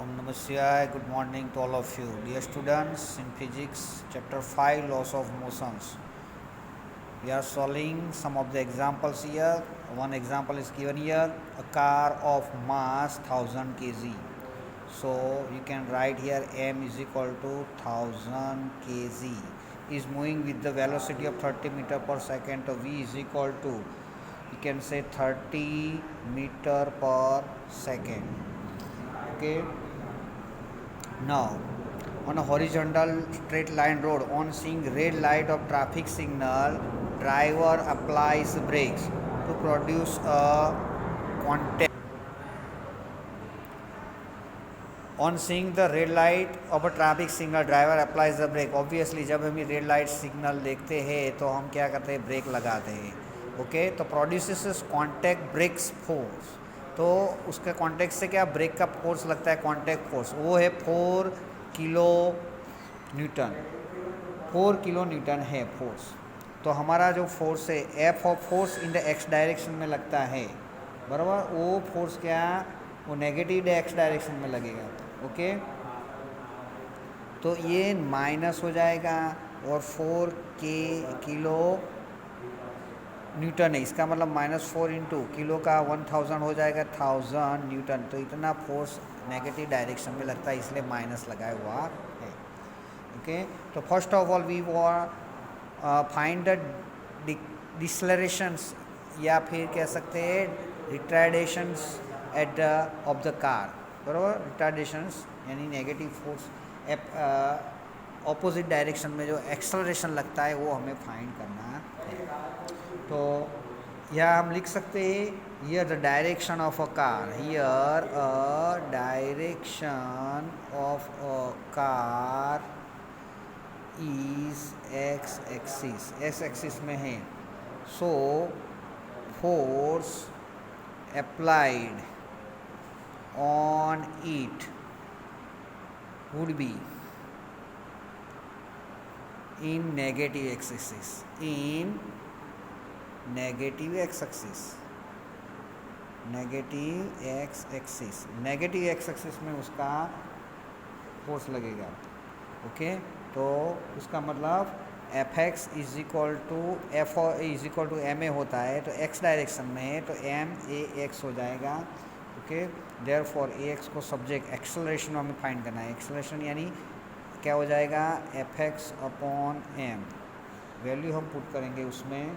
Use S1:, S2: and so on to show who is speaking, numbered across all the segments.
S1: Om Namah Shivaya. Good morning to all of you. Dear students, in physics, chapter 5, laws of motions. We are solving some of the examples here. One example is given here, a car of mass 1000 kg. So you can write here m is equal to 1000 kg is moving with the velocity of 30 meter per second. So v is equal to, you can say 30 meter per second. Okay. Now, on a horizontal straight line road, on seeing red light of traffic signal, driver applies brakes to produce a contact. On seeing the red light of a traffic signal, driver applies the brake. Obviously, जब हम red light signal देखते हैं तो हम क्या करते हैं, break लगाते हैं. ओके, तो प्रोड्यूसेस कॉन्टैक्ट ब्रेक्स फोर्स. तो उसके कॉन्टैक्ट से क्या ब्रेक का फोर्स लगता है, कॉन्टैक्ट फोर्स, वो है 4 किलो न्यूटन. 4 किलो न्यूटन है फोर्स. तो हमारा जो फोर्स है, F of force in the x direction में लगता है, बराबर. वो फोर्स क्या, वो नेगेटिव एक्स डायरेक्शन में लगेगा. ओके, तो ये माइनस हो जाएगा और 4 किलो न्यूटन है, इसका मतलब -4 इंटू किलो का 1000 हो जाएगा 1000 न्यूटन. तो इतना फोर्स नेगेटिव डायरेक्शन में लगता है, इसलिए माइनस लगाया हुआ है. ओके, तो first of all we find the decelerations, या फिर कह सकते हैं retardations at the of the car, बराबर. रिटार्डेशंस यानी नेगेटिव फोर्स ऑपोजिट डायरेक्शन में जो एक्सेलरेशन लगता है वो हमें फाइंड करना है. तो यह हम लिख सकते हैं, here the direction of a car, here a direction of a car is x axis, x axis में है. So force applied on it would be in negative x-axis, in negative x-axis, negative x-axis, negative x-axis में उसका force लगेगा. Okay, तो उसका मतलब F x is equal to F is equal to M A होता है, तो एक्स डायरेक्शन में है तो एम ए एक्स हो जाएगा. Okay, therefore A x को सब्जेक्ट एक्सेलरेशन हमें फाइंड करना है. एक्सेलरेशन यानी क्या हो जाएगा, F x upon M. Value हम पुट करेंगे उसमें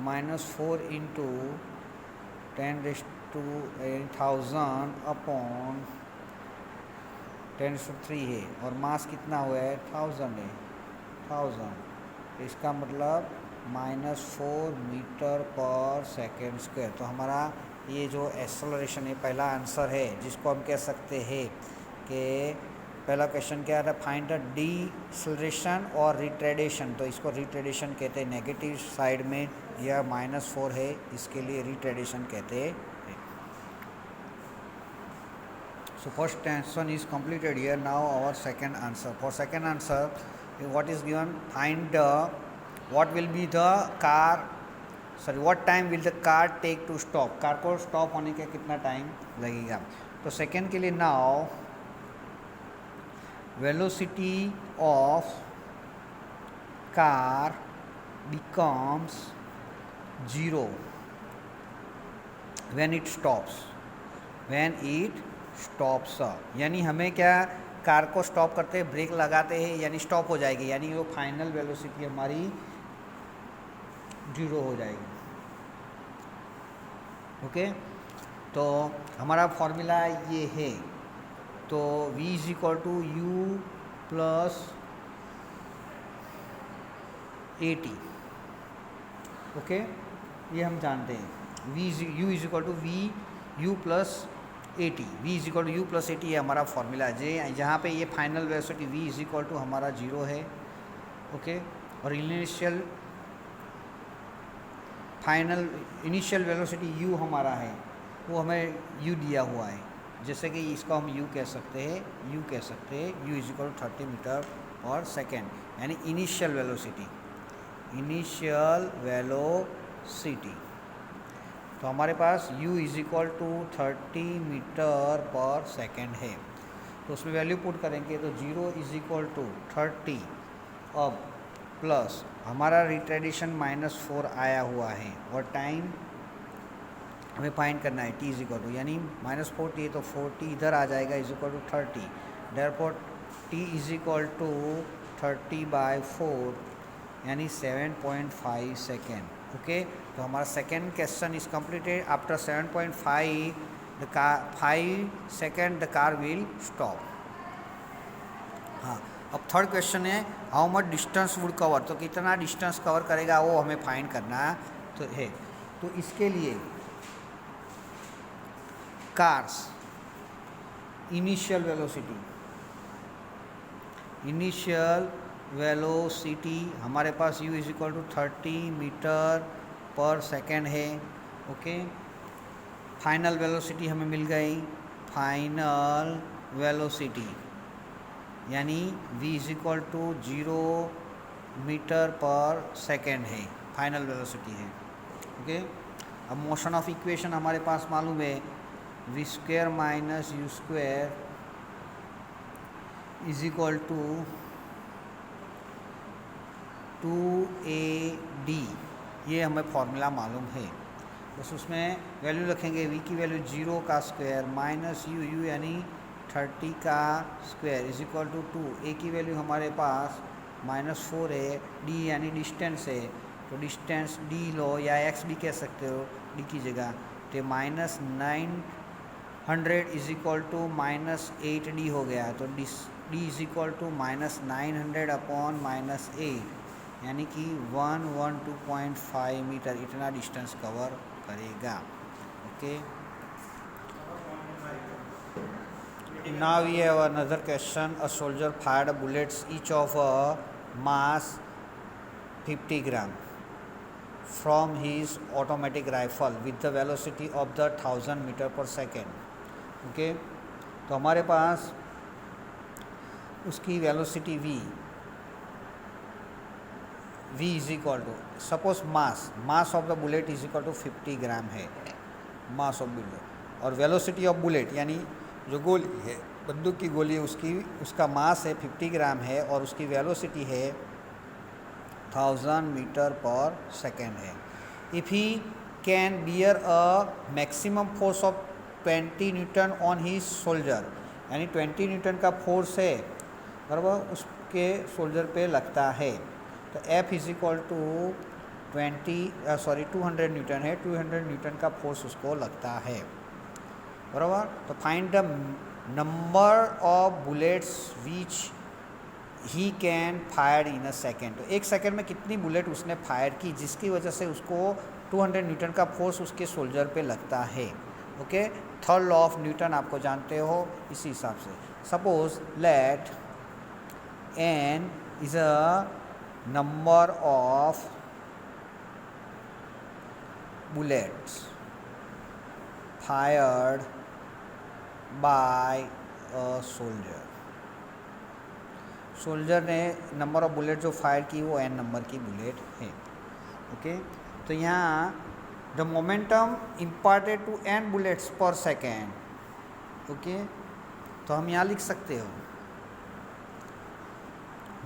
S1: -4 इंटू 10⁻³ अपॉन 10⁻³ है, और मास कितना हुआ है, 1000 है. 1000, इसका मतलब -4 मीटर पर सेकेंड स्क्वायर. तो हमारा ये जो एक्सेलरेशन है, पहला आंसर है, जिसको हम कह सकते हैं कि पहला क्वेश्चन क्या था, फाइंड द डिसलरेशन और रिट्रेडेशन. तो इसको रिट्रेडेशन कहते हैं, नेगेटिव साइड में यह -4 है, इसके लिए रिट्रेडेशन कहते हैं. So first question is completed here. Now our second answer. For second answer, what is given? Find what will be the car. Sorry, what time will the car take to stop? Car को stop होने के कितना time लगेगा. तो second के लिए now velocity of car becomes 0 when it stops. When it stops, यानी हमें क्या, कार को स्टॉप करते हैं, ब्रेक लगाते हैं, यानी स्टॉप हो जाएगी, यानी वो फाइनल वेलोसिटी हमारी 0 हो जाएगी. ओके, तो हमारा फॉर्मूला ये है. तो v is equal to u plus AT. Okay, ये हम जानते हैं, u is equal to v u plus AT. v is equal to u plus AT, ये हमारा फॉर्मूला है. जहाँ पे ये final velocity v is equal to हमारा 0 है. ओके, और इनिशियल वेलोसिटी u हमारा है, वो हमें u दिया हुआ है, जैसे कि इसको हम u कह सकते हैं, u is equal to 30 metre per second, यानी इनिशियल वेलोसिटी. तो हमारे पास u is equal to 30 metre per second है, तो उसमें वैल्यू पुट करेंगे तो 0 इज इक्वल टू 30 अब प्लस हमारा रिट्रेडिशन -4 आया हुआ है और टाइम हमें फाइंड करना है t इज इक्वल टू, यानी -40 है तो 40 इधर आ जाएगा is equal to 30, therefore t is equal to 30/4 यानी 7.5 सेकेंड। ओके, तो हमारा second question is completed. After 7.5 the car 5 second the car will stop. हाँ, अब थर्ड क्वेश्चन है how much distance would cover, तो कितना डिस्टेंस कवर करेगा वो हमें फाइंड करना तो है। तो इसके लिए कार्स इनिशियल वेलोसिटी हमारे पास u is equal to 30 metre per second है। ओके, फाइनल वेलोसिटी हमें मिल गई, फाइनल वेलोसिटी यानी v is equal to 0 metre per second है, फाइनल वेलोसिटी है। ओके, अब मोशन ऑफ इक्वेशन हमारे पास मालूम है v square minus u square is equal to 2ad, ये हमें फॉर्मूला मालूम है। बस उसमें वैल्यू रखेंगे, v की वैल्यू 0 का स्क्वायर माइनस u यानी 30 का square is equal to 2, a की वैल्यू हमारे पास -4 है, d यानी डिस्टेंस है तो डिस्टेंस d लो या x भी कह सकते हो d की जगह, तो -900 इज इक्वल टू -8d हो गया, तो d is equal to -900 upon -8 यानी कि 112.5 मीटर इतना डिस्टेंस कवर करेगा। Okay, now we have another question, a soldier fired bullets each of a mass 50 gram from his automatic rifle with the velocity of the 1000 metre per second. Okay, तो हमारे पास उसकी velocity v is equal to, suppose mass of the bullet is equal to 50 gram है, mass of bullet, और velocity of bullet यानी जो गोली है, बंदूक की गोली है, उसका मास है 50 ग्राम है और उसकी वेलोसिटी है 1000 मीटर पर सेकेंड है। If he can bear a maximum force of 20 Newton on he soldier, यानी 20 न्यूटन का फोर्स है बराबर उसके सोल्जर पे लगता है, तो F is equal to 200 newton है, 200 न्यूटन का फोर्स उसको लगता है बराबर। तो find the number of bullets which he can fire in a second, तो एक सेकेंड में कितनी बुलेट उसने फायर की जिसकी वजह से उसको 200 न्यूटन का फोर्स उसके सोल्जर पे लगता है। Okay, third law of Newton आपको जानते हो, इसी हिसाब से suppose let n is a number of bullets fired by a soldier, soldier ने नंबर ऑफ बुलेट जो फायर की वो n नंबर की बुलेट है। ओके, तो यहाँ the momentum imparted to n bullets पर सेकेंड। ओके, तो हम यहाँ लिख सकते हो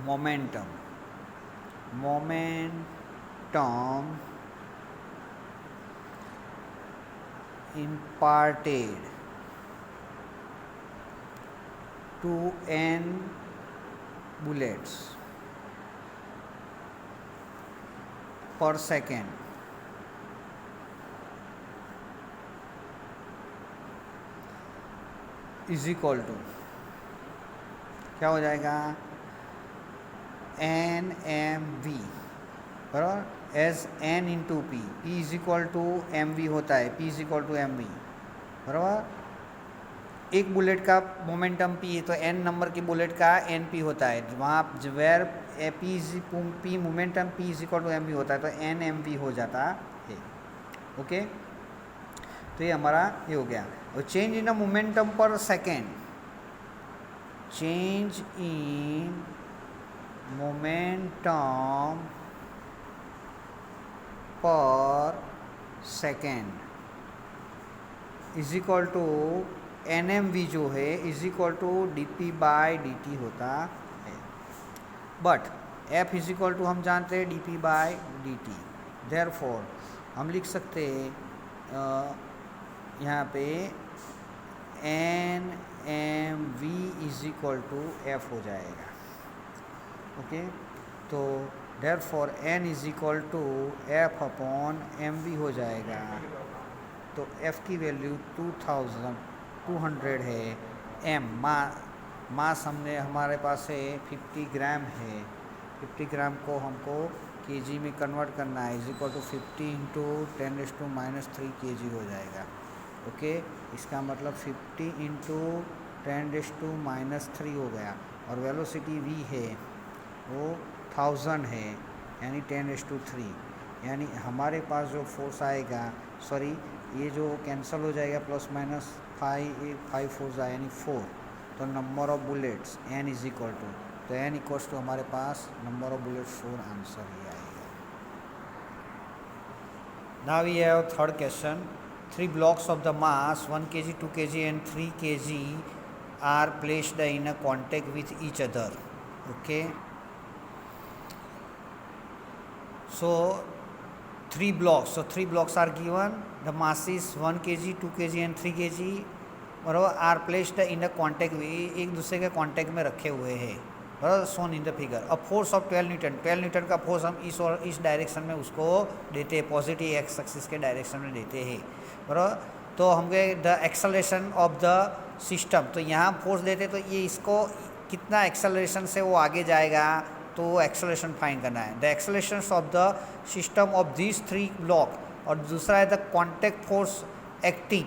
S1: momentum imparted to n bullets per second is equal to क्या हो जाएगा, NMV बराबर as n into P, P is equal to MV होता है, P is equal to MV बराबर। एक बुलेट का मोमेंटम P है तो n नंबर की बुलेट का NP होता है, वहाँ where P momentum P is equal to MV होता है तो NMV हो जाता है। ओके, तो ये हमारा ये हो गया। और change in the momentum per second, change in momentum per second is equal to N M V जो है is equal to D P by D T होता है, but F is equal to हम जानते हैं D P by D T. Therefore हम लिख सकते हैं यहाँ पे N M V is equal to F हो जाएगा। ओके, तो therefore N is equal to F upon M we हो जाएगा। तो एफ की वैल्यू 2200 है। एम मास हमने हमारे पास है 50 ग्राम है, 50 ग्राम को हमको केजी में कन्वर्ट करना है, is equal to 50 into 10⁻³ kg हो जाएगा। ओके, इसका मतलब 50 इंटू 10⁻³ हो गया, और वेलोसिटी v है वो 1000 है, यानी 10⁻³, यानी हमारे पास जो फोर्स आएगा, सॉरी ये जो कैंसिल हो जाएगा, प्लस माइनस 5 फोर्स आए यानी 4, तो number of bullets n is equal to, तो n इक्वल्स टू हमारे पास नंबर ऑफ बुलेट्स 4 आंसर ही आएगा। Now we have third question. 3 blocks of the mass 1 kg, 2 kg and 3 kg are placed in a contact with each other. Okay, so 3 blocks, so 3 blocks are given, the mass is 1 kg, 2 kg and 3 kg बराबर are placed in a contact, एक दूसरे के contact में रखे हुए हैं बराबर, shown in the figure. अब फोर्स ऑफ 12 न्यूटन, 12 न्यूटन का फोर्स हम इस और इस डायरेक्शन में उसको देते हैं, पॉजिटिव एक्स एक्सिस के डायरेक्शन में देते हैं बराबर। तो हमके the acceleration of the system, तो यहाँ फोर्स देते तो ये इसको कितना एक्सेलरेशन से वो आगे जाएगा, तो वो एक्सेलरेशन फाइंड करना है। The acceleration of the system of this 3 block, और दूसरा है द कॉन्टैक्ट फोर्स एक्टिंग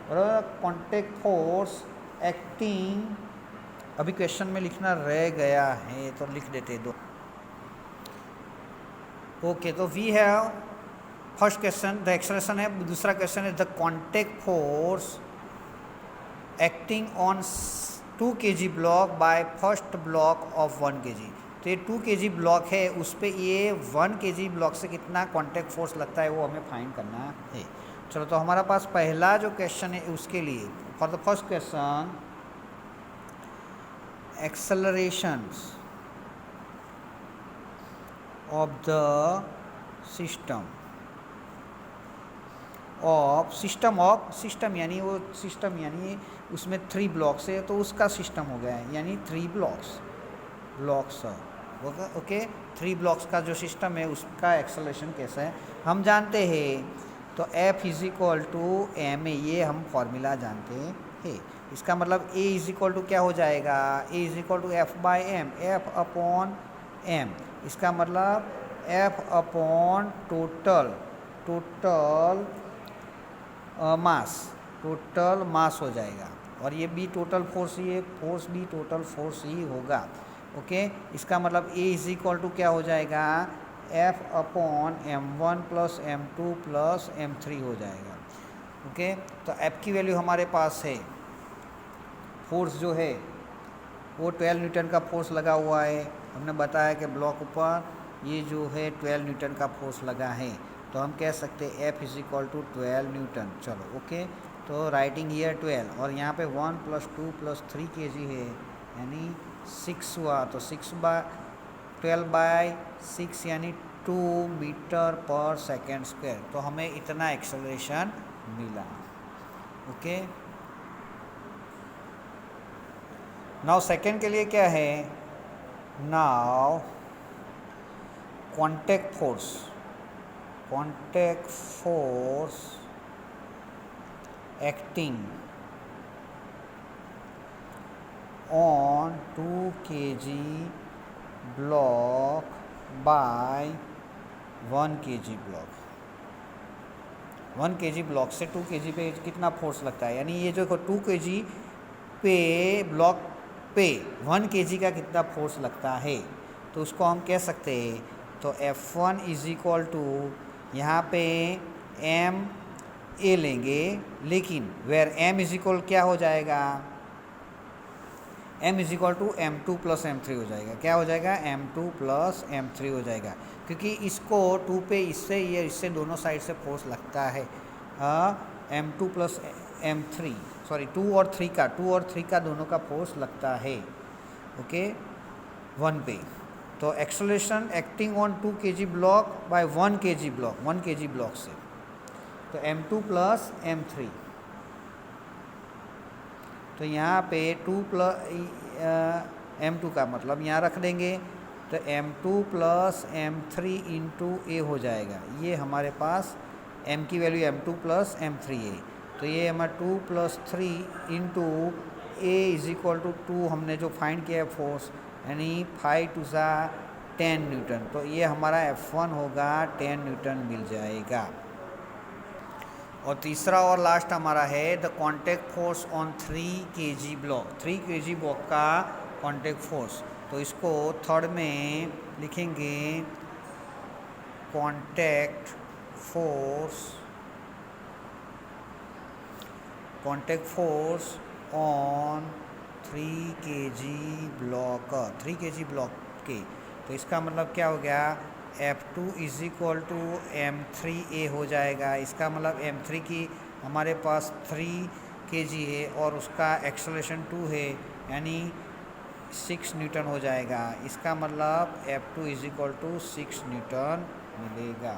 S1: बराबर, कॉन्टैक्ट फोर्स एक्टिंग, अभी क्वेश्चन में लिखना रह गया है तो लिख देते दो। ओके, तो we have first question the acceleration है, दूसरा क्वेश्चन है the contact force acting on 2 kg block by first block of 1 kg। तो ये 2 kg ब्लॉक है, उस पर ये 1 kg ब्लॉक से कितना कॉन्टैक्ट फोर्स लगता है वो हमें फाइंड करना है। चलो, तो हमारा पास पहला जो क्वेश्चन है उसके लिए, for the first question accelerations of the system system यानी वो सिस्टम यानी उसमें 3 ब्लॉक्स है, तो उसका सिस्टम हो गया है, यानी 3 ब्लॉक्स होगा। ओके, 3 ब्लॉक्स का जो सिस्टम है उसका एक्सेलरेशन कैसा है हम जानते हैं। तो F is equal to M A, ये हम फॉर्मूला जानते हैं। इसका मतलब A इज इक्वल टू क्या हो जाएगा, A is equal to F by M, F upon M. इसका मतलब F अपॉन टोटल मास हो जाएगा, और ये भी टोटल फोर्स, ये फोर्स भी टोटल फोर्स ही होगा। ओके, इसका मतलब A इज इक्वल टू क्या हो जाएगा, F upon m1 plus m2 plus m3 हो जाएगा। ओके, तो F की वैल्यू हमारे पास है, फोर्स जो है वो 12 न्यूटन का फोर्स लगा हुआ है, हमने बताया कि ब्लॉक ऊपर ये जो है 12 न्यूटन का फोर्स लगा है, तो हम कह सकते हैं F is equal to 12 newton. चलो, ओके, तो राइटिंग ईयर 12, और यहाँ पे 1 + 2 + 3 kg है, यानी 6 हुआ, तो 12/6 यानी 2 मीटर पर सेकेंड स्क्वायर, तो हमें इतना एक्सेलरेशन मिला। ओके, नाउ सेकेंड के लिए क्या है, now contact force acting on 2 kg block bye 1 kg block. 1 kg block से 2 kg पे कितना फोर्स लगता है, यानी ये जो 2 kg पे ब्लॉक पे 1 kg का कितना फोर्स लगता है, तो उसको हम कह सकते हैं। तो F1 इज इक्वल टू, यहाँ पे एम ए लेंगे, लेकिन वेयर एम इज इक्वल क्या हो जाएगा, m is equal to m2 plus m3 हो जाएगा। क्या हो जाएगा, m2 प्लस m3 हो जाएगा, क्योंकि इसको 2 पे इससे दोनों साइड से फोर्स लगता है। m2 प्लस m3 सॉरी 2 और 3 का दोनों का फोर्स लगता है ओके 1 पे। तो acceleration acting on 2 kg block bye 1 kg block से, तो m2 प्लस m3। तो यहाँ पे 2 प्लस m2 का मतलब यहाँ रख देंगे, तो m2 प्लस m3 इंटू ए हो जाएगा। ये हमारे पास m की वैल्यू m2 प्लस m3 है, तो ये हमारा 2 plus 3 into A is equal to 2 हमने जो फाइंड किया है फोर्स, यानी 5 टू 10 न्यूटन। तो ये हमारा F1 होगा 10 न्यूटन मिल जाएगा। और तीसरा और लास्ट हमारा है the contact force on 3 kg block. 3 kg block का कॉन्टैक्ट फोर्स, तो इसको थर्ड में लिखेंगे contact force on 3 kg block, 3 kg block के। तो इसका मतलब क्या हो गया, F2 is equal to m3a हो जाएगा। इसका मतलब m3 की हमारे पास 3 kg है और उसका एक्सेलरेशन 2 है, यानी 6 न्यूटन हो जाएगा। इसका मतलब F2 is equal to 6 Newton मिलेगा।